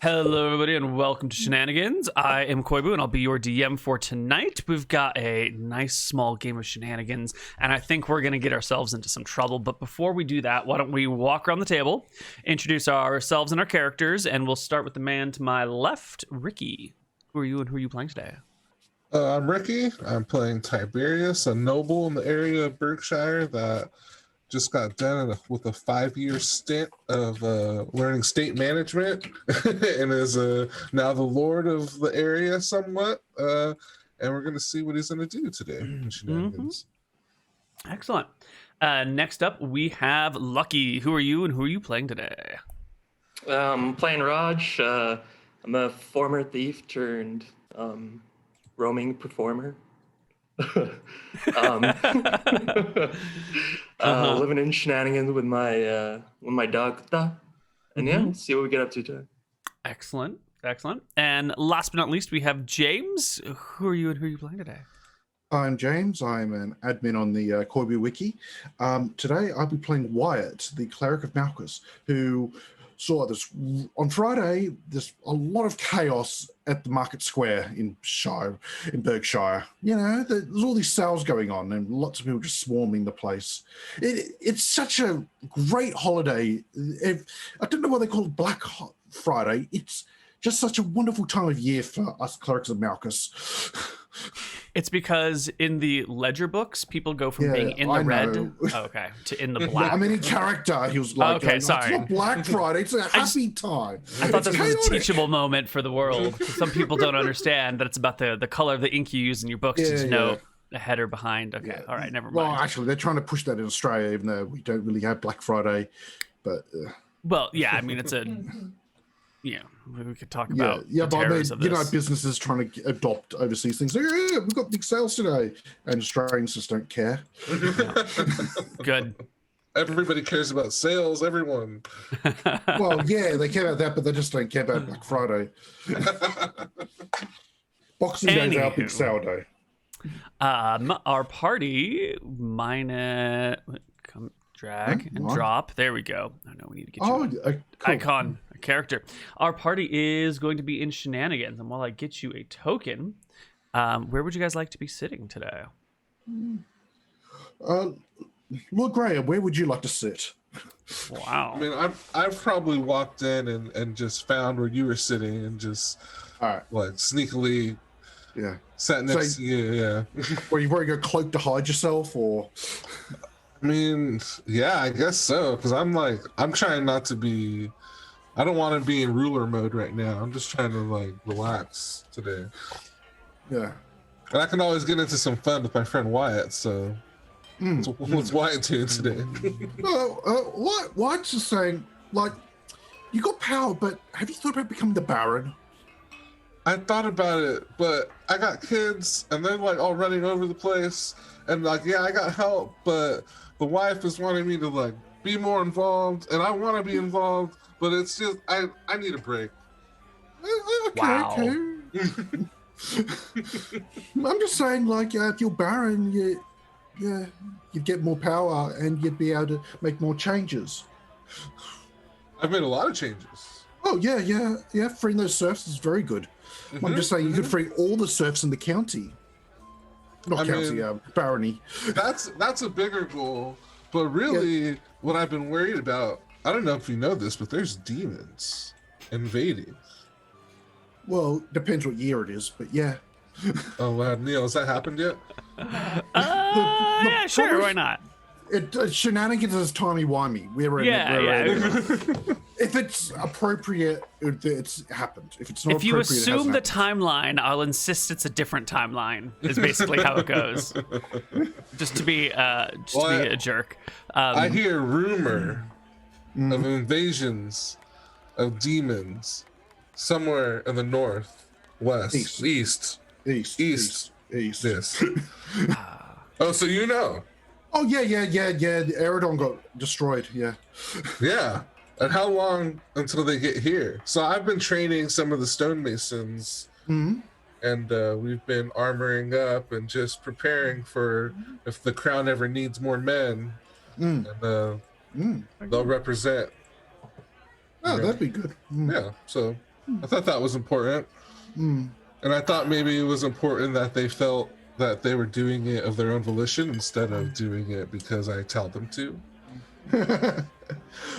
Hello, everybody, and welcome to Shenanigans. I am Koibu, and I'll be your DM for tonight. We've got a nice small game of shenanigans, and I think we're going to get ourselves into some trouble. But before we do that, why don't we walk around the table, introduce ourselves and our characters, and we'll start with the man to my left, Ricky. Who are you, and who are you playing today? I'm Ricky. I'm playing Tiberius, a noble in the area of Berkshire that just got done with a 5-year stint of learning state management and is now the lord of the area somewhat. And we're going to see what he's going to do today in Shenanigans. Excellent. Next up, we have Lucky. Who are you, and who are you playing today? I'm playing Raj. I'm a former thief turned roaming performer. Living in Shenanigans with my dog, and yeah, see what we get up to today. Excellent. And last but not least, we have James. Who are you, and who are you playing today? I'm James. I'm an admin on the Koibu wiki. Today I'll be playing Wyatt, the cleric of Malchus, who saw this on Friday. There's a lot of chaos at the market square in Berkshire. You know, there's all these sales going on and lots of people just swarming the place. It's such a great holiday. I don't know why they call it Black Friday. It's just such a wonderful time of year for us clerics of Malchus. It's because in the ledger books, people go from being in the red, to in the black. I mean, in character, he was like, okay, sorry. It's not Black Friday, it's a happy time. I thought this was a teachable moment for the world. Some people don't understand that it's about the color of the ink you use in your books to know ahead or behind. Okay, all right, never mind. Well, actually, they're trying to push that in Australia, even though we don't really have Black Friday. But well, yeah, I mean, it's a... Yeah, we could talk about the but I mean, of this. businesses trying to adopt overseas things. Like, yeah, we've got big sales today, and Australians just don't care. Good. Everybody cares about sales. Everyone. Well, yeah, they care about that, but they just don't care about Black Friday. Boxing Day's our big sale day. Our party drag and drop. There we go. I know we need to get you cool. icon. Character. Our party is going to be in Shenanigans, and while I get you a token, where would you guys like to be sitting today? Well, Graham, where would you like to sit? Wow. I mean, I've probably walked in and just found where you were sitting and just like sneakily sat next to you. Yeah. Were you wearing a cloak to hide yourself, or? I mean, yeah, I guess so. Because I'm trying not to be. I don't want to be in ruler mode right now. I'm just trying to like relax today. Yeah. And I can always get into some fun with my friend Wyatt. So what's Wyatt doing today? Wyatt's just saying, like, you got power, but have you thought about becoming the Baron? I thought about it, but I got kids, and they're like all running over the place, and like, yeah, I got help, but the wife is wanting me to like be more involved, and I want to be involved. But it's just, I need a break. Okay. I'm just saying, like, if you're Baron, you'd get more power and you'd be able to make more changes. I've made a lot of changes. Oh, yeah. Freeing those serfs is very good. I'm just saying you could free all the serfs in the county. Not barony. That's a bigger goal. But really, what I've been worried about, I don't know if you know this, but there's demons invading. Well, depends what year it is, but yeah. Oh, wow. Neal, has that happened yet? Yeah, sure, why not? Shenanigans is timey-wimey. If it's appropriate, it's happened. If it's not if you appropriate, assume the timeline, I'll insist it's a different timeline, is basically how it goes. Just to be a jerk. I hear rumor of invasions of demons somewhere in the north, west, east. Yes. Oh, so you know? Oh yeah. The Aerodon got destroyed. Yeah. Yeah. And how long until they get here? So I've been training some of the stonemasons, and we've been armoring up and just preparing for if the crown ever needs more men. And they'll represent. Oh, that'd be good. Yeah. So I thought that was important. And I thought maybe it was important that they felt that they were doing it of their own volition instead of doing it because I tell them to.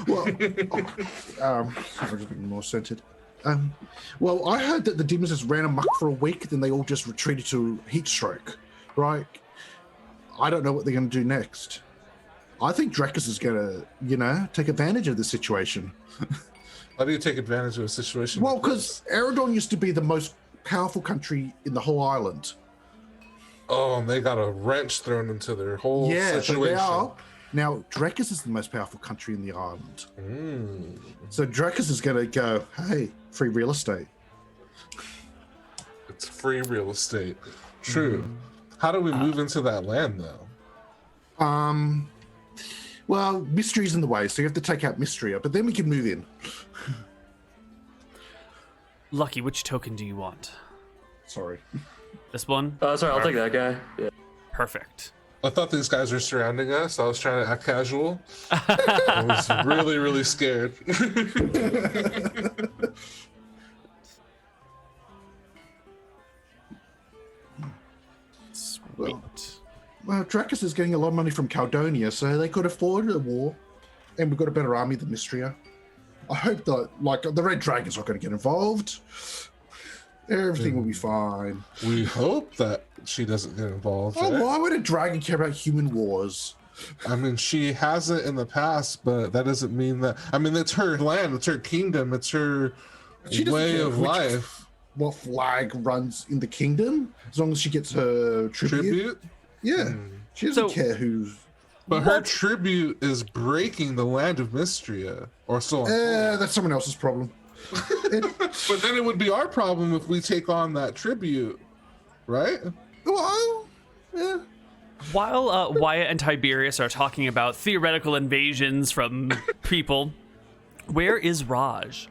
Well, I'm just getting more scented. Well, I heard that the demons just ran amok for a week, then they all just retreated to heat stroke, right? I don't know what they're going to do next. I think Dracus is going to, take advantage of the situation. How do you take advantage of a situation? Well, like because Eridon used to be the most powerful country in the whole island. Oh, and they got a wrench thrown into their whole situation. So they are. Now, Dracus is the most powerful country in the island. So Dracus is going to go, hey, free real estate. It's free real estate. True. How do we move into that land, though? Well, Mystery's in the way, so you have to take out Mystery, but then we can move in. Lucky, which token do you want? Sorry. This one? Sorry, I'll take that guy. Yeah. Perfect. I thought these guys were surrounding us. I was trying to act casual. I was really, really scared. Sweet. Well, Dracus is getting a lot of money from Caldonia, so they could afford a war, and we've got a better army than Mystria. I hope that, the Red Dragon's not going to get involved. Everything will be fine. We hope that she doesn't get involved. Oh, Right? why would a dragon care about human wars? I mean, she hasn't in the past, but that doesn't mean that. I mean, it's her land, it's her kingdom, it's her She doesn't way care of life. What flag runs in the kingdom, as long as she gets her tribute. Yeah, she doesn't care who's. But her tribute is breaking the land of Mystria, or so. That's someone else's problem. But then it would be our problem if we take on that tribute, right? Well, yeah. While Wyatt and Tiberius are talking about theoretical invasions from people, where is Raj?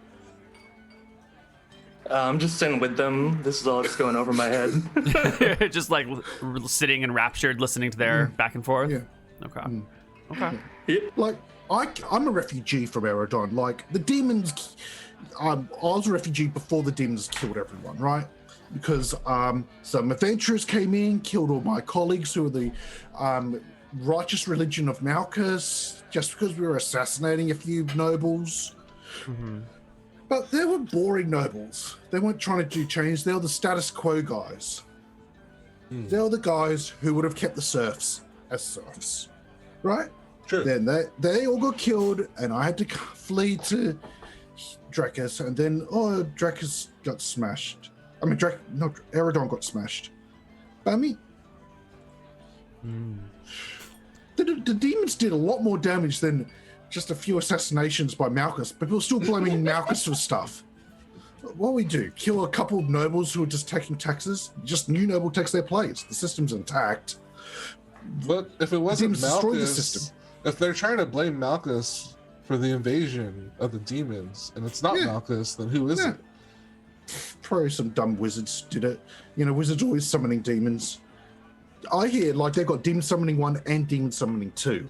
I'm just sitting with them. This is all just going over my head. Just sitting enraptured, listening to their back and forth? Yeah. Okay. Okay. Yep. I'm a refugee from Eridon. The demons. I was a refugee before the demons killed everyone, right? Because some adventurers came in, killed all my colleagues who were the righteous religion of Malchus, just because we were assassinating a few nobles. But they were boring nobles. They weren't trying to do change. They were the status quo guys. They were the guys who would have kept the serfs as serfs, right? True. Then they all got killed, and I had to flee to Dracus, and then Dracus got smashed. I mean, Eridon got smashed. But I mean, the demons did a lot more damage than just a few assassinations by Malchus, but we're still blaming Malchus for stuff. What we do? Kill a couple of nobles who are just taking taxes? Just new noble takes their place. The system's intact. But if it wasn't demons destroyed the Malchus, system. if they're trying to blame Malchus for the invasion of the demons, and it's not Malchus, then who is it? Probably some dumb wizards did it. Wizards always summoning demons. I hear they've got demon summoning 1 and demon summoning 2.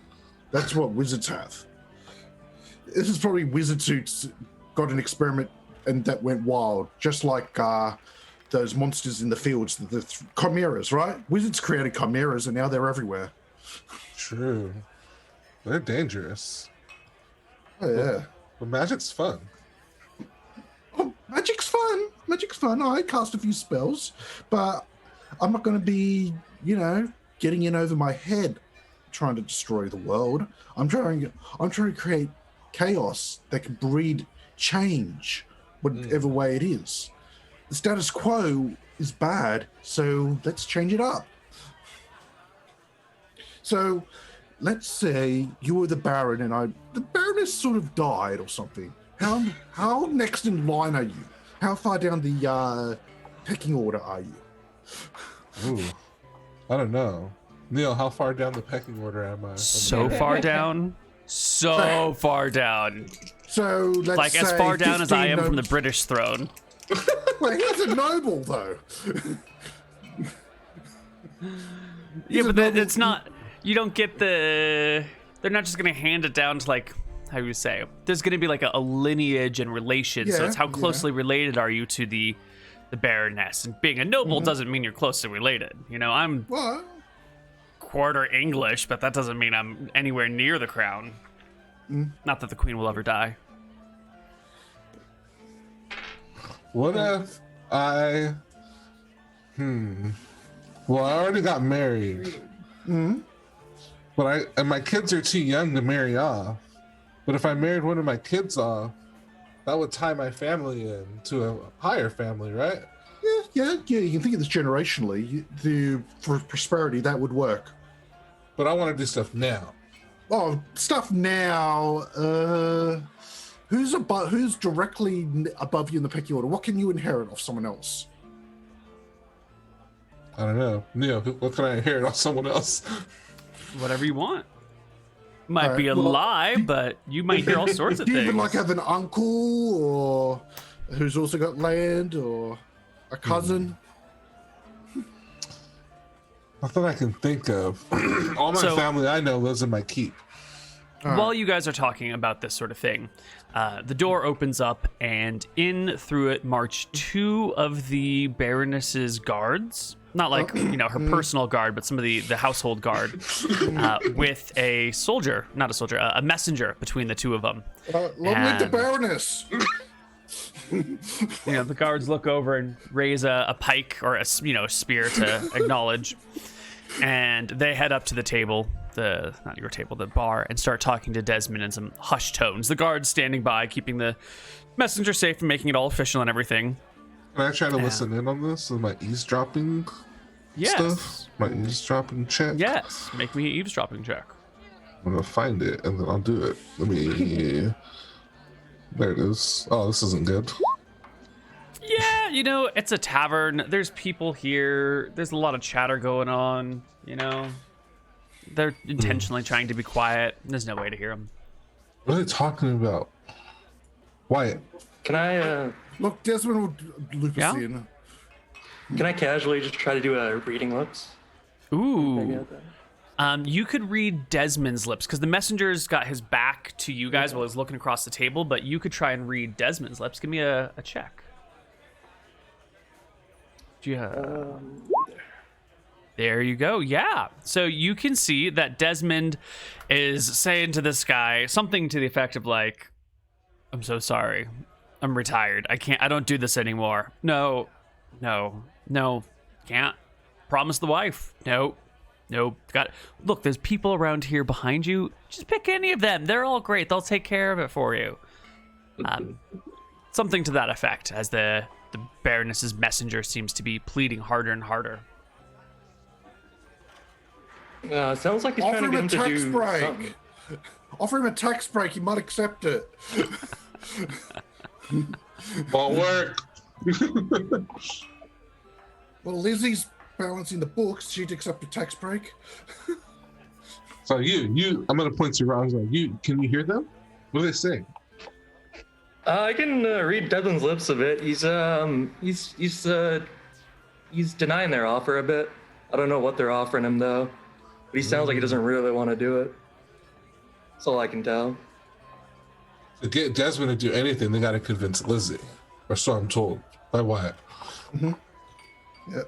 That's what wizards have. This is probably wizards who got an experiment and that went wild, just like those monsters in the fields, the chimeras, right? Wizards created chimeras and now they're everywhere. True. They're dangerous. Oh, yeah. But magic's fun. Oh, magic's fun. Magic's fun. I cast a few spells, but I'm not going to be, getting in over my head trying to destroy the world. I'm trying to create chaos that can breed change, whatever way it is. The status quo is bad, so let's change it up. So let's say you were the Baron and the Baroness sort of died or something. How next in line are you? How far down the pecking order are you? Ooh, I don't know. Neal, how far down the pecking order am I? So far down. So far down. So let's say as far down as I am from the nobles. British throne. Well, he's a noble, though. Yeah, but it's not. You don't get the. They're not just gonna hand it down to how you say, there's going to be like a lineage and relation. So Yeah, it's how yeah. closely related are you to the Baroness? And being a noble doesn't mean you're closely related. You know, I'm Well, quarter English, but that doesn't mean I'm anywhere near the crown. Not that the queen will ever die. What if I? Well, I already got married. But my kids are too young to marry off. But if I married one of my kids off, that would tie my family in to a higher family, right? yeah. You can think of this generationally. For prosperity, that would work. But I want to do stuff now. Oh, stuff now. Who's directly above you in the pecking order? What can you inherit off someone else? I don't know. Neal, what can I inherit off someone else? Whatever you want. Might Alright, be a well, lie, but you might hear all sorts of Do you things. even like have an uncle or who's also got land or a cousin? Nothing I can think of. All my family I know lives in my keep. While you guys are talking about this sort of thing, the door opens up, and in through it march two of the Baroness's guards. Not like, her personal guard, but some of the household guard, with a soldier, not a soldier, a messenger between the two of them. Long live the And- Baroness! The guards look over and raise a pike or a spear to acknowledge, and they head up to the table, not your table, the bar, and start talking to Desmond in some hushed tones. The guards standing by, keeping the messenger safe and making it all official and everything. Can I try to listen in on this with my eavesdropping stuff? My eavesdropping check? Yes. Make me an eavesdropping check. I'm gonna find it and then I'll do it. Let me. There it is. Oh, this isn't good. Yeah, it's a tavern. There's people here. There's a lot of chatter going on, They're intentionally trying to be quiet. There's no way to hear them. What are they talking about? Wyatt. Can I Look, Desmond will loop us in. can I casually just try to do a reading lips? Ooh. You could read Desmond's lips, because the messenger's got his back to you guys while he's looking across the table, but you could try and read Desmond's lips. Give me a check. There you go. Yeah. So you can see that Desmond is saying to this guy something to the effect of like, I'm so sorry. I'm retired. I don't do this anymore. No. Can't. Promise the wife. No. Look, there's people around here behind you. Just pick any of them. They're all great. They'll take care of it for you. Something to that effect, as the Baroness's messenger seems to be pleading harder and harder. Sounds like he's Offer trying to him get a him to tax do break. something. Offer him a tax break. He might accept it. Won't work. Well, Lizzie's balancing the books. She'd accept a tax break. So I'm gonna point to you. I was like, can you hear them? What are they saying? I can read Desmond's lips a bit. He's denying their offer a bit. I don't know what they're offering him though, but he sounds like he doesn't really want to do it. That's all I can tell. To get Desmond to do anything, they gotta convince Lizzie, or so I'm told by Wyatt. Yeah.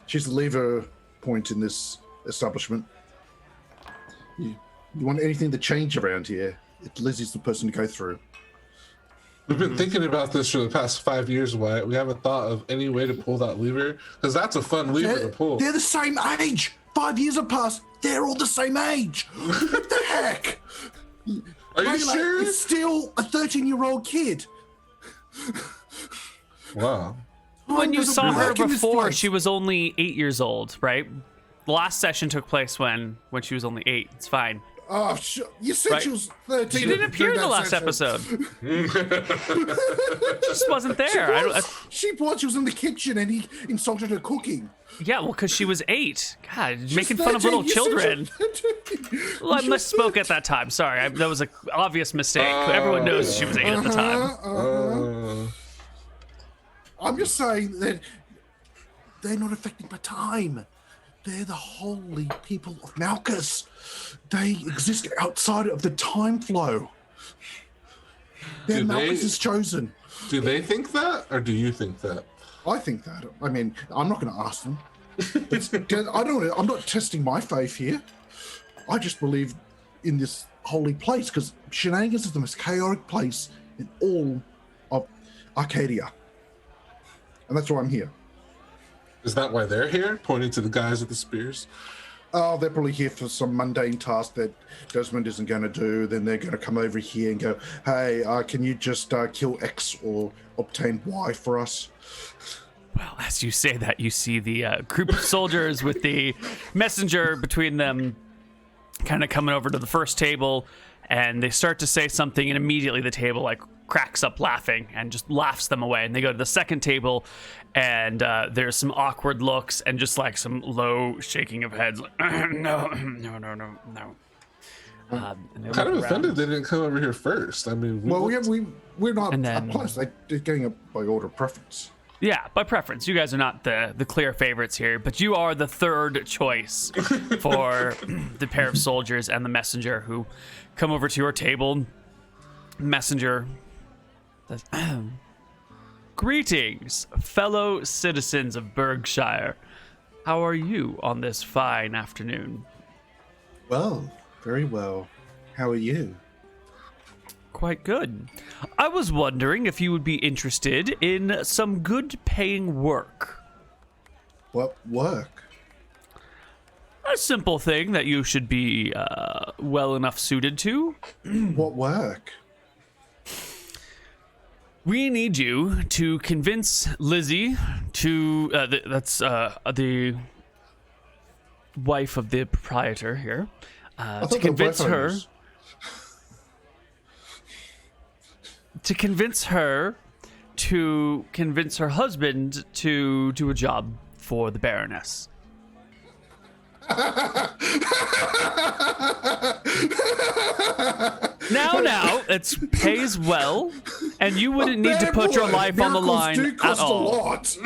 She's the lever point in this establishment. You want anything to change around here, Lizzie's the person to go through. We've been thinking about this for the past 5 years, Wyatt. We haven't thought of any way to pull that lever, because that's a fun lever to pull. They're the same age. 5 years have passed. They're all the same age. What the heck? Are you Like, sure? it's still a 13-year-old kid. Wow. When you doesn't saw her work in this before, place. she was only 8 years old, right? The last session took place when she was only 8. It's fine. Oh, you said Right. she was 13. She didn't appear in the during that last session. episode. Just wasn't there. She thought she was in the kitchen and he insulted her cooking. Yeah, well, because she was 8. God, She's making fun of 13. little You said children. she was 13. Well, I She was misspoke at that time. Sorry, that was an obvious mistake. Everyone knows she was 8 at the time. I'm just saying that they're not affected by time. They're the holy people of Malchus. They exist outside of the time flow. Then Do they- Malchus is chosen. Do they think that, or do you think that? I think that. I mean, I'm not going to ask them. I'm not testing my faith here. I just believe in this holy place because Shenanigans is the most chaotic place in all of Arcadia. And that's why I'm here. Is that why they're here? Pointing to the guys with the spears. Oh, they're probably here for some mundane task that Desmond isn't going to do. Then they're going to come over here and go, hey, can you just kill X or obtain Y for us? Well, as you say that, you see the group of soldiers with the messenger between them kind of coming over to the first table, and they start to say something, and immediately the table like cracks up laughing and just laughs them away. And they go to the second table, and there's some awkward looks and just like some low shaking of heads. Like, no. I'm kind of offended they didn't come over here first. I mean, we're not And then- up close. They're getting up by order of preference. Yeah, by preference. You guys are not the clear favorites here, but you are the third choice for the pair of soldiers and the messenger who come over to your table. Messenger says, greetings, fellow citizens of Berkshire. How are you on this fine afternoon? Well, very well. How are you? Quite good. I was wondering if you would be interested in some good paying work. What work? A simple thing that you should be well enough suited to. What work? We need you to convince Lizzie to, that's the wife of the proprietor here, to convince her. To convince her to convince her husband to do a job for the Baroness. Now, it pays well, and you wouldn't need to put your life on the line do at cost all. a lot.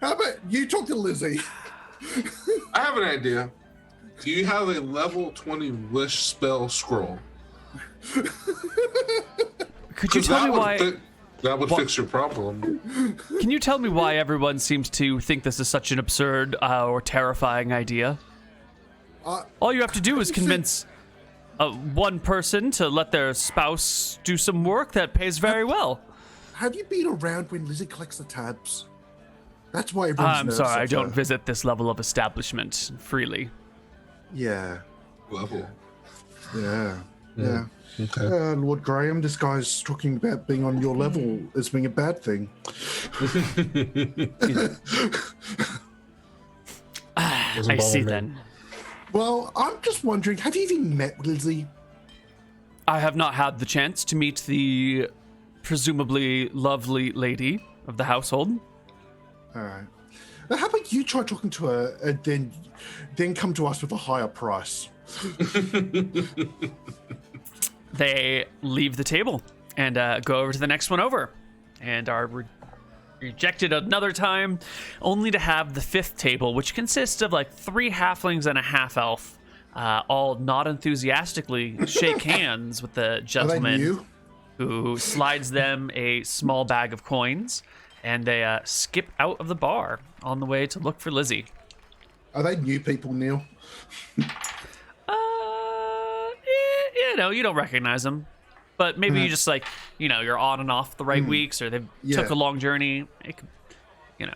How about you talk to Lizzie? I have an idea. Do you have a level 20 wish spell scroll? Could you 'Cause tell me that would why? that would fix your problem. Can you tell me why everyone seems to think this is such an absurd or terrifying idea? All you have to do is convince one person to let their spouse do some work that pays very well. Have you been around when Lizzie collects the tabs? That's why everyone's I'm nervous sorry, I of don't her. visit this level of establishment freely. Yeah. Level. Yeah. Okay. Lord Graham, this guy's talking about being on your level as being a bad thing. Doesn't I see bother me. then. Well, I'm just wondering, have you even met Lizzie? I have not had the chance to meet the presumably lovely lady of the household. All right. Now, how about you try talking to her and then come to us with a higher price? They leave the table and go over to the next one over and are rejected another time, only to have the fifth table, which consists of like 3 halflings and a half elf, all not enthusiastically shake hands with the Are they gentleman new? who slides them a small bag of coins, and they skip out of the bar on the way to look for Lizzie. Are they new people, Neal? You don't recognize them, but maybe you just like, you're on and off the right weeks, or they took a long journey. It could, Can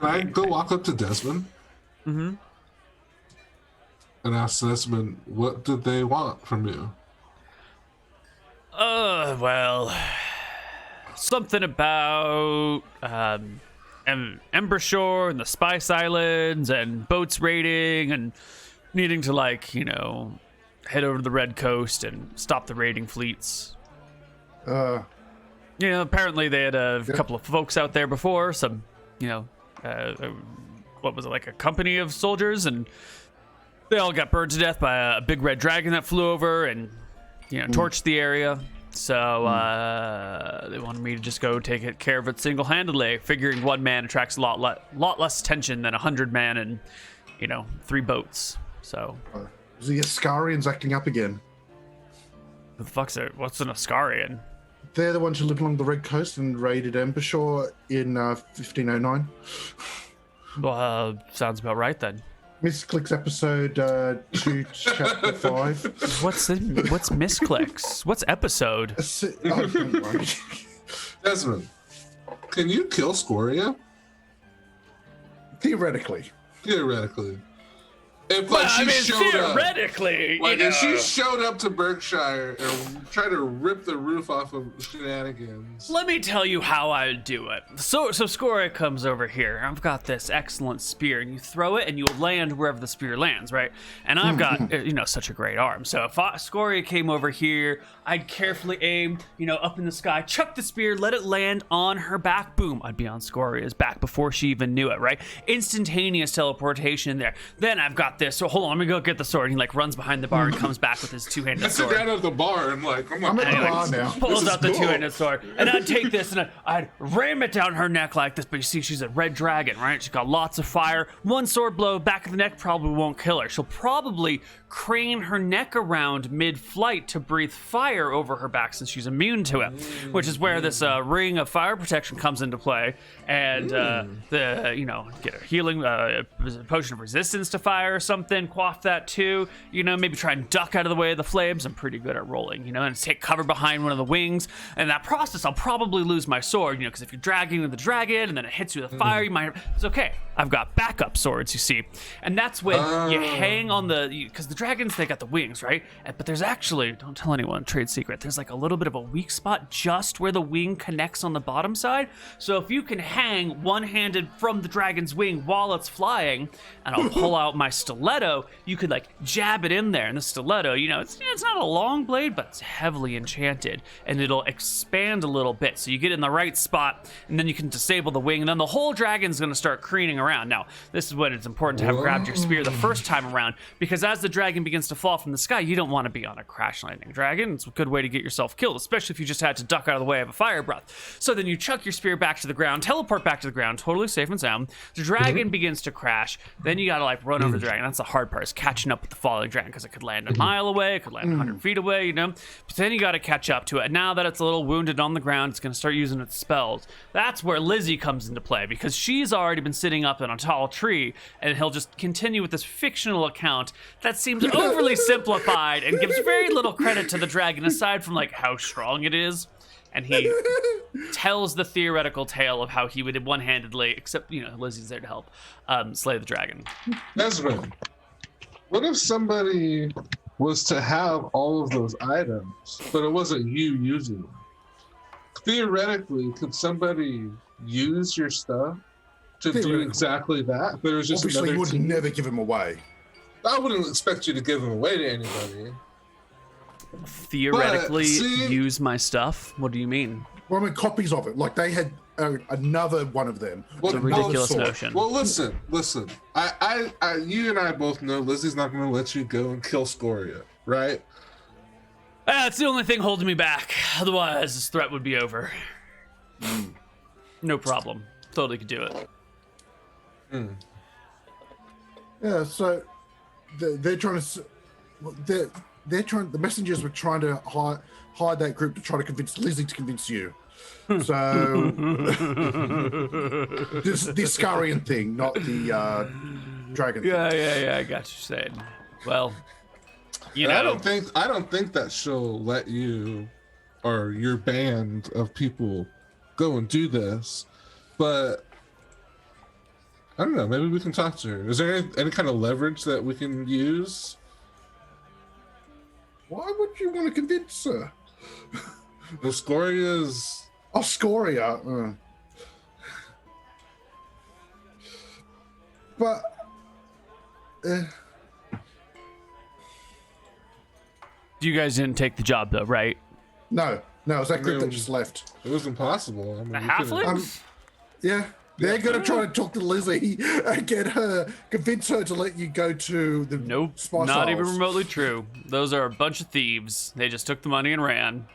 I go walk up to Desmond? Mm-hmm. And ask Desmond, what did they want from you? Well, something about Embershore and the Spice Islands and boats raiding and needing to head over to the Red Coast and stop the raiding fleets. Apparently they had a couple of folks out there before, some, what was it, like a company of soldiers, and they all got burned to death by a big red dragon that flew over and, torched the area. So they wanted me to just go take care of it single-handedly, figuring one man attracts a lot less attention than 100 man and, 3 boats. So... Is the Ascarians acting up again? the fuck's it? What's an Ascarian? They're the ones who lived along the Red Coast and raided Embershore in 1509. Sounds about right then. Misclicks episode 2, chapter 5. What's misclicks? What's episode? Don't worry. Desmond, can you kill Scoria? Theoretically. If theoretically, if she showed up to Berkshire and tried to rip the roof off of Shenanigans. Let me tell you how I would do it. So Scoria comes over here. I've got this excellent spear, and you throw it, and you land wherever the spear lands, right? And I've got, such a great arm. So if Scoria came over here, I'd carefully aim, up in the sky, chuck the spear, let it land on her back. Boom, I'd be on Scoria's back before she even knew it, right? Instantaneous teleportation there. Then I've got this. So hold on, let me go get the sword. And he runs behind the bar and comes back with his two-handed sword. I sit down at the bar and I'm at the bar now. Pulls out the two-handed sword, and I'd take this and I'd ram it down her neck like this. But you see, she's a red dragon, right? She's got lots of fire. One sword blow back of the neck probably won't kill her. She'll probably crane her neck around mid-flight to breathe fire over her back since she's immune to it, which is where this ring of fire protection comes into play. And get a healing potion of resistance to fire or something, quaff that too. Maybe try and duck out of the way of the flames. I'm pretty good at rolling, and take cover behind one of the wings. And in that process, I'll probably lose my sword, because if you're dragging with the dragon and then it hits you with fire, you might. It's okay. I've got backup swords, you see, and that's when you hang on because the dragons, they got the wings, right? But there's actually, don't tell anyone, trade secret, there's like a little bit of a weak spot just where the wing connects on the bottom side. So if you can hang one-handed from the dragon's wing while it's flying, and I'll pull out my stiletto, you could like jab it in there. And the stiletto, it's not a long blade, but it's heavily enchanted, and it'll expand a little bit. So you get in the right spot, and then you can disable the wing, and then the whole dragon's gonna start careening around. Now, this is when it's important to have grabbed your spear the first time around, because as the dragon begins to fall from the sky, you don't want to be on a crash landing dragon. It's a good way to get yourself killed, especially if you just had to duck out of the way of a fire breath. So then you chuck your spear back to the ground, teleport back to the ground, totally safe and sound. The dragon begins to crash. Then you gotta like run over the dragon. That's the hard part, is catching up with the falling dragon, because it could land a mile away, it could land 100 feet away, But then you gotta catch up to it. And now that it's a little wounded on the ground, it's gonna start using its spells. That's where Lizzie comes into play, because she's already been sitting up in a tall tree, and he'll just continue with this fictional account that seems overly simplified and gives very little credit to the dragon aside from like how strong it is. And he tells the theoretical tale of how he would one-handedly, except Lizzie's there to help, slay the dragon. Desmond, what if somebody was to have all of those items, but it wasn't you using them? Theoretically, could somebody use your stuff to do exactly that? There was just obviously you would never give them away. I wouldn't expect you to give them away to anybody. Theoretically, use my stuff? What do you mean? Well, I mean, copies of it. Like they had another one of them. It's a ridiculous notion. Well, listen. You and I both know Lizzie's not going to let you go and kill Scoria, right? That's the only thing holding me back. Otherwise, this threat would be over. No problem. Totally could do it. Yeah, so they're trying to. They're trying. The messengers were trying to hide that group to try to convince Lizzie to convince you. So this Scarian thing, not the dragon. Yeah. I got you saying. Well, I don't think that she'll let you or your band of people go and do this, but I don't know. Maybe we can talk to her. Is there any kind of leverage that we can use? Why would you want to convince her? Well, Scoria's... Oh, Scoria. But... You guys didn't take the job, though, right? No, it was that group that just left. It was impossible. The halflings? Yeah. They're going to try to talk to Lizzie and convince her to let you go to the Spice not Isles. even remotely true. Those are a bunch of thieves. They just took the money and ran.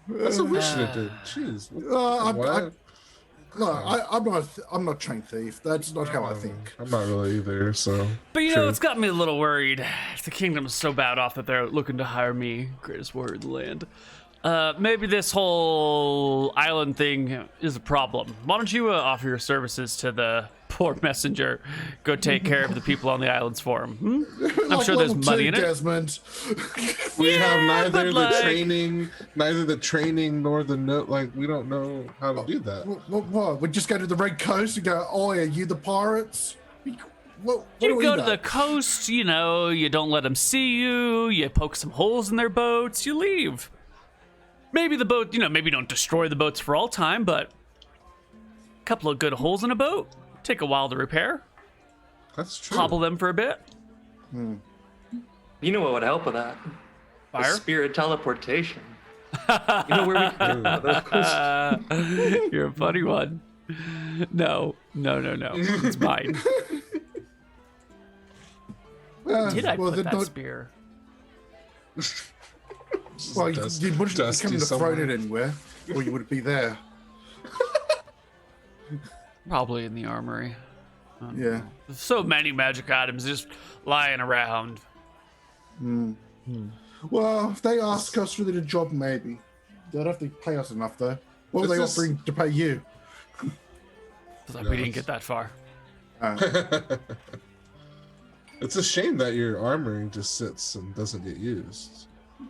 That's what we should have did. Jeez. No, I'm not chain thief. That's not how I think. I'm not really either. So, But you True. know, it's got me a little worried. The kingdom is so bad off that they're looking to hire me, greatest warrior in the land. Maybe this whole island thing is a problem. Why don't you offer your services to the poor messenger? Go take care of the people on the islands for him. I'm Like sure there's level money 2, in it. Desmond. we have neither but the like- training nor the note. Like, we don't know how to do that. What? We just go to the Red Coast and go, oh, are you the pirates? What do You we go to know? the coast, you know, you don't let them see you, you poke some holes in their boats, you leave. Maybe the boat, you know, maybe don't destroy the boats for all time, but a couple of good holes in a boat. Take a while to repair. That's true. Hobble them for a bit. You know what would help with that? The Fire? spirit teleportation. You know where we can get those coasts? You're a funny one. No. It's mine. Did I put then that don't- spear? Well, Dust- you wouldn't dusty come to throw somewhere. it anywhere, or you would be there. Probably in the armory. Yeah. There's so many magic items just lying around. Well, if they ask us for the job, maybe. They'd have to pay us enough, though. What were This they is- offering to pay you? It's like we didn't get that far. It's a shame that your armory just sits and doesn't get used.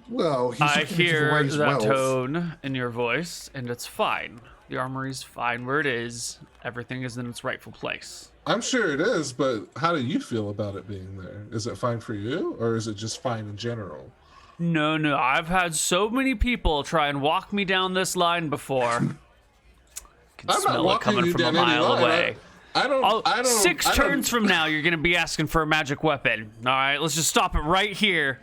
Well, he's I looking to give hear away his that wealth. tone in your voice, and it's fine. The armory's fine where it is. Everything is in its rightful place. I'm sure it is, but how do you feel about it being there? Is it fine for you, or is it just fine in general? No, I've had so many people try and walk me down this line before. Can I'm smell not it walking coming you from a down any mile line. away. I don't. Six I don't- turns from now, you're going to be asking for a magic weapon. All right, let's just stop it right here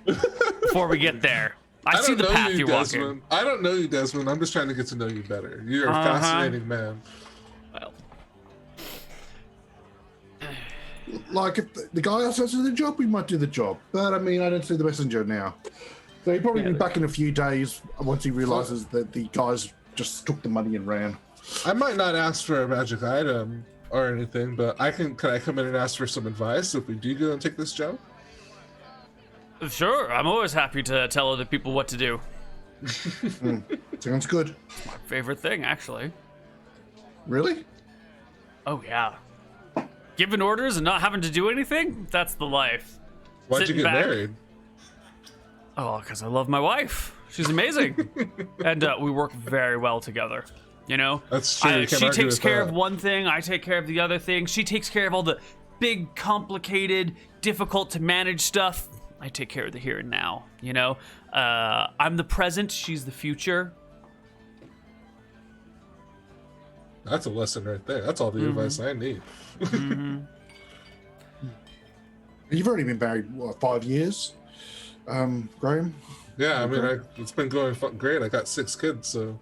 before we get there. I see don't the know path you, you're Desmond. walking. I don't know you, Desmond. I'm just trying to get to know you better. You're a Uh-huh. fascinating man. Well, Like, if the guy asks us to do the job, we might do the job. But, I mean, I don't see the messenger now. So he'll probably be back in a few days once he realizes that the guys just took the money and ran. I might not ask for a magic item or anything, but can I come in and ask for some advice if we do go and take this job? sure, I'm always happy to tell other people what to do. Sounds good. My favorite thing, actually. Really? Oh, yeah. Giving orders and not having to do anything? That's the life. Why'd Sitting you get back. married? Oh, because I love my wife. She's amazing. And we work very well together. You know? That's true, you can't She argue takes with care that. of one thing, I take care of the other thing. She takes care of all the big, complicated, difficult to manage stuff. I take care of the here and now, you know? I'm the present, she's the future. That's a lesson right there. That's all the advice I need. You've already been married, what, 5 years? Graham? Yeah, I mean, it's been going great. I got 6 kids, so.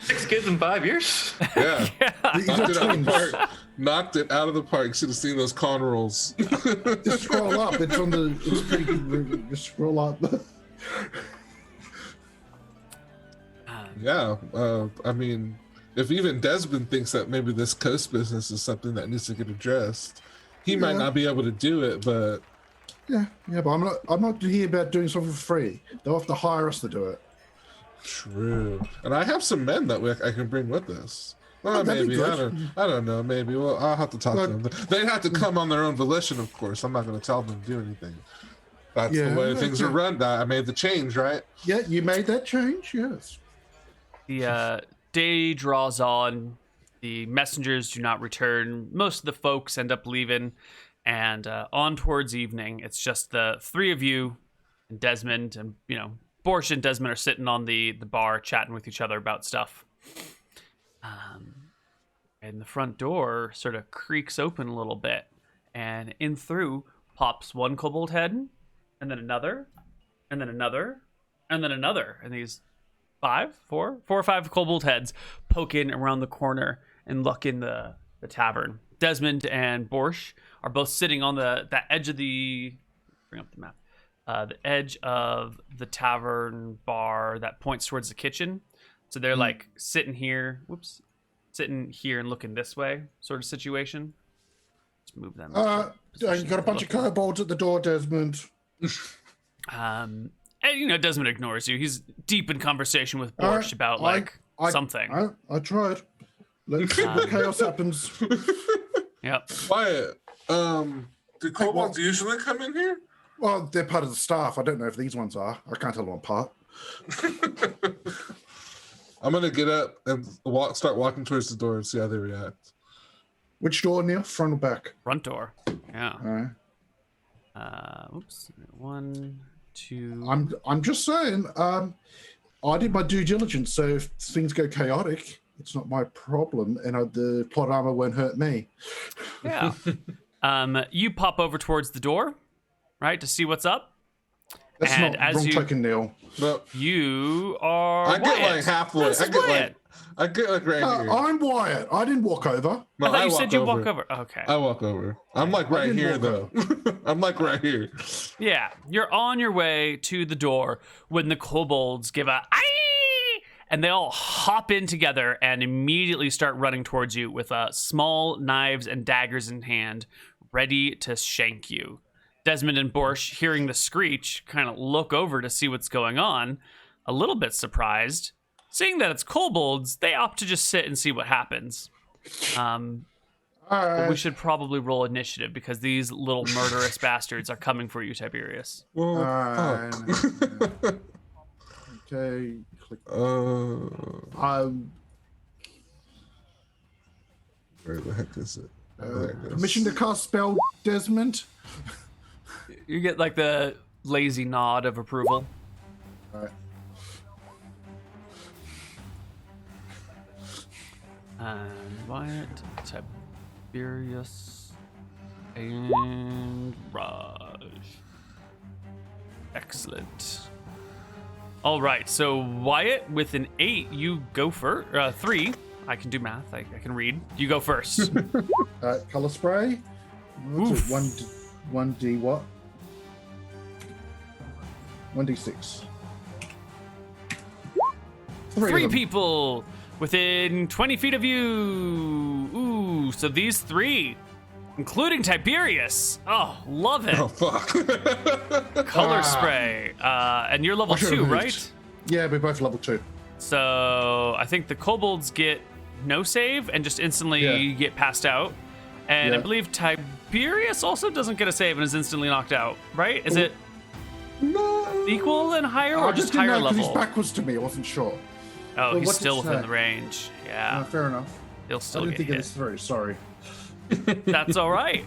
6 kids in 5 years? Yeah. These Knocked are it out of twins. the park. Knocked it out of the park. You should have seen those con rolls. Just scroll up. It's on the. It's pretty good. Just scroll up. Yeah. I mean, if even Desmond thinks that maybe this coast business is something that needs to get addressed, he might not be able to do it, but Yeah, but I'm not here about doing something for free. They'll have to hire us to do it. true. And I have some men that I can bring with us. Well, that'd be maybe. good. I don't know. Maybe. Well, I'll have to talk to But- them. They'd have to come on their own volition, of course. I'm not going to tell them to do anything. That's Yeah, the way things are okay. run. I made the change, right? Yeah, you made that change. Yes. The day draws on. The messengers do not return. Most of the folks end up leaving. And on towards evening, it's just the three of you and Desmond. And, you know, Borsch and Desmond are sitting on the bar chatting with each other about stuff. And the front door sort of creaks open a little bit. And in through pops one kobold head, and then another, and then another, and then another. And these four or five kobold heads poke in around the corner and look in the tavern. Desmond and Borsch are both sitting on that edge of the... Bring up the map. the edge of the tavern bar that points towards the kitchen. So they're like sitting here and looking this way, sort of situation. Let's move them. You got a bunch of kobolds at the door, Desmond. And Desmond ignores you. He's deep in conversation with Borsch about something. I tried. Let's see what chaos happens. Yep. Wyatt, do kobolds usually come in here? Well, they're part of the staff. I don't know if these ones are. I can't tell them apart. I'm gonna get up and start walking towards the door and see how they react. Which door, Neal? Front or back? Front door. Yeah. All right. Oops. 1, 2. I'm just saying. I did my due diligence, so if things go chaotic, it's not my problem, and the plot armor won't hurt me. Yeah. You pop over towards the door, right, to see what's up. That's and not as wrong you, token, Neal. No. You are. I get like halfway. I get like right here. I'm Wyatt. I didn't walk over. No, I thought you said you walk over. Okay. I walk over. I'm like right here though. I'm like right here. Yeah, you're on your way to the door when the kobolds give a "Aye!" and they all hop in together and immediately start running towards you with small knives and daggers in hand, ready to shank you. Desmond and Borsch, hearing the screech, kind of look over to see what's going on, a little bit surprised. Seeing that it's kobolds, they opt to just sit and see what happens. But we should probably roll initiative because these little murderous bastards are coming for you, Tiberius. Well, okay. Click. Where the heck is it? There it is. Permission to cast spell, Desmond. You get like the lazy nod of approval. All right. And Wyatt, Tiberius, and Raj. Excellent. All right, so Wyatt, with an 8, you go first. 3. I can do math. I can read. You go first. Color spray. What's it? 1d what? 1d6. 3 people within 20 feet of you. Ooh, so these 3, including Tiberius. Oh, love it. Oh fuck. Color spray. And you're level 2, right? Yeah, we're both level 2. So I think the kobolds get no save and just instantly get passed out. And I believe Tiberius also doesn't get a save and is instantly knocked out, right? Is it equal and higher or just higher level? He's backwards to me. I wasn't sure. Oh, well, he's what's still it within say? the range. Yeah. Fair enough. He'll I still didn't get think it hit. was through. Sorry. That's all right.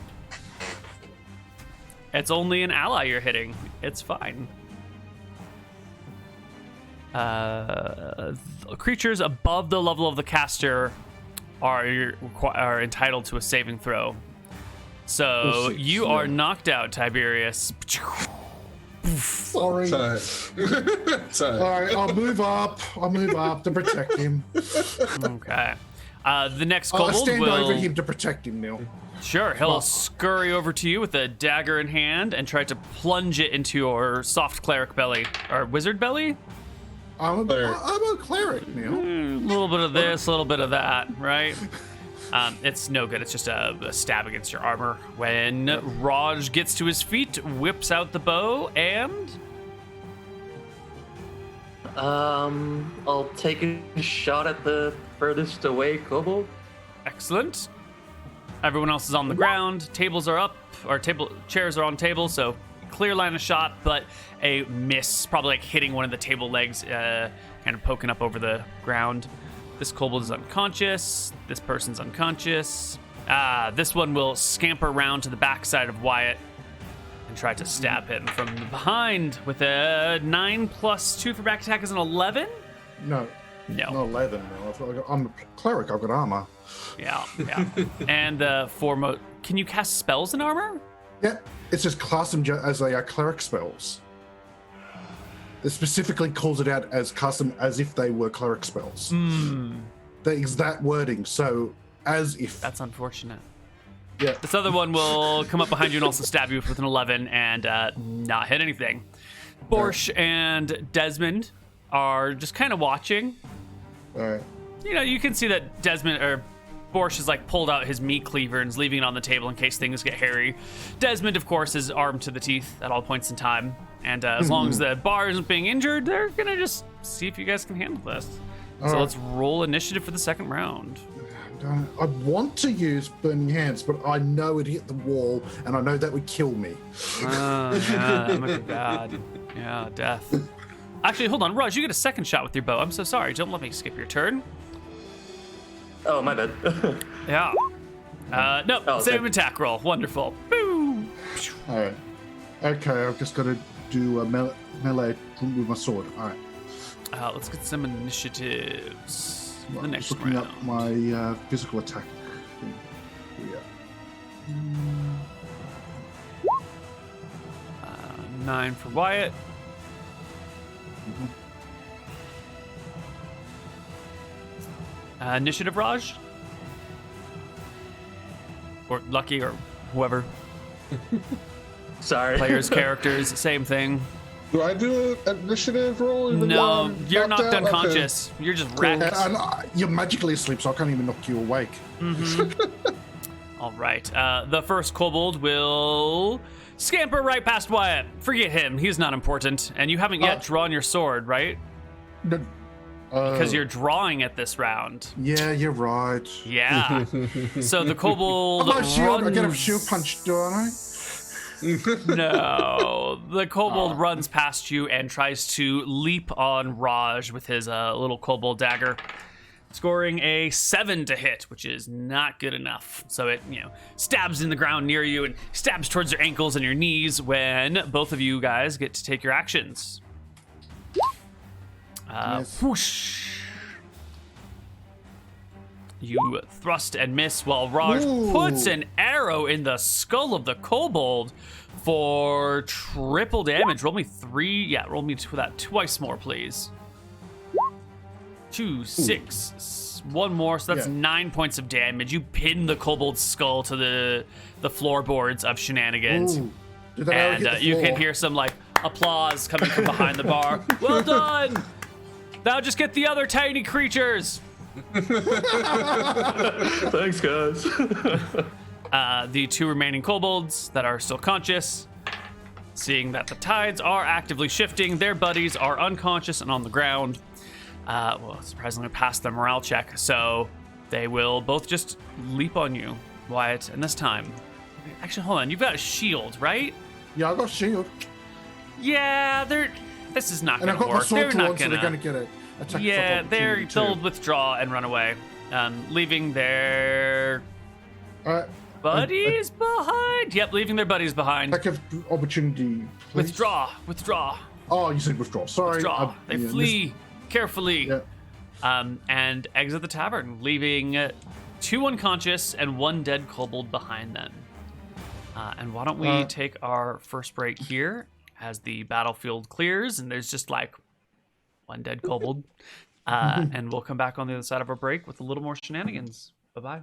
It's only an ally you're hitting. It's fine. Creatures above the level of the caster are entitled to a saving throw. So you are knocked out, Tiberius. Sorry. Sorry. All right, I'll move up to protect him. Okay. The next I'll kobold stand will... over him to protect him, Neal. Sure, he'll scurry over to you with a dagger in hand and try to plunge it into your soft cleric belly, or wizard belly. I'm a cleric, Neal. A little bit of this, a little bit of that, right? It's no good. It's just a stab against your armor. When Raj gets to his feet, whips out the bow, and... I'll take a shot at the furthest away kobold. Excellent. Everyone else is on the ground. Tables are up, or chairs are on tables, so clear line of shot, but a miss, probably like hitting one of the table legs, kind of poking up over the ground. This kobold is unconscious. This person's unconscious. This one will scamper around to the backside of Wyatt and try to stab him from behind with a 9 + 2 for back attack is an 11? No. No. Not 11, Neal. I'm a cleric. I've got armor. Yeah. And foremost, can you cast spells in armor? Yeah, it's just class them as they are cleric spells. It specifically calls it out as custom as if they were cleric spells. That is that wording. So as if. That's unfortunate. Yeah. This other one will come up behind you and also stab you with an 11 and not hit anything. Borsch and Desmond are just kind of watching. All right. You know, you can see that Borsch has like pulled out his meat cleaver and is leaving it on the table in case things get hairy. Desmond, of course, is armed to the teeth at all points in time. And as long as the bar isn't being injured, they're gonna just see if you guys can handle this. So let's roll initiative for the second round. I want to use Burning Hands, but I know it hit the wall, and I know that would kill me. Yeah, that might be bad. Yeah, death. Actually, hold on, Raj, you get a second shot with your bow. I'm so sorry. Don't let me skip your turn. Oh, my bad. Yeah. No, same attack roll. Wonderful. Boo! All right. Okay, I've just got to do a melee with my sword. All right. Let's get some initiatives. The I'm next just looking round. up my physical attack. Yeah. 9 for Wyatt. Initiative, Raj? Or Lucky, or whoever. Sorry. Players, characters, same thing. Do I do an initiative roll? even though No, I'm you're knocked out? Okay. unconscious. You're just wrecked. And you're magically asleep, so I can't even knock you awake. All right. The first kobold will scamper right past Wyatt. Forget him. He's not important. And you haven't yet drawn your sword, right? No, Because you're drawing it this round. Yeah, you're right. Yeah. So the kobold I've got a shield. I get a runs- shield punch, don't I? No. The kobold runs past you and tries to leap on Raj with his little kobold dagger, scoring a 7 to hit, which is not good enough. So it, stabs in the ground near you and stabs towards your ankles and your knees when both of you guys get to take your actions. Yes. Whoosh. You thrust and miss while Raj Ooh. puts an arrow in the skull of the kobold for triple damage. Roll me that twice more, please. 2, 6, 1 more, so that's Yeah. 9 points of damage. You pin the kobold's skull to the floorboards of Shenanigans. Ooh. Did that arrow And hit the you can floor? hear some applause coming from behind the bar. Well done! Now just get the other tiny creatures. Thanks, guys. The 2 remaining kobolds that are still conscious, seeing that the tides are actively shifting, their buddies are unconscious and on the ground. Surprisingly passed the morale check, so they will both just leap on you, Wyatt. And this time, actually, hold on, you've got a shield, right? Yeah, I got a shield. Yeah, this is not And gonna I've got my work. sword They're to not one, so they're gonna. going to get an attack. Yeah, of they'll opportunity withdraw and run away, leaving their too. All right. buddies behind. Yep, leaving their buddies behind. Attack of opportunity, please. Withdraw. Oh, you said withdraw. Sorry. Withdraw. They yeah, flee carefully. Yeah. And exit the tavern, leaving 2 unconscious and 1 dead kobold behind them. And why don't we take our first break here as the battlefield clears and there's just 1 dead kobold. And we'll come back on the other side of our break with a little more shenanigans. Bye-bye.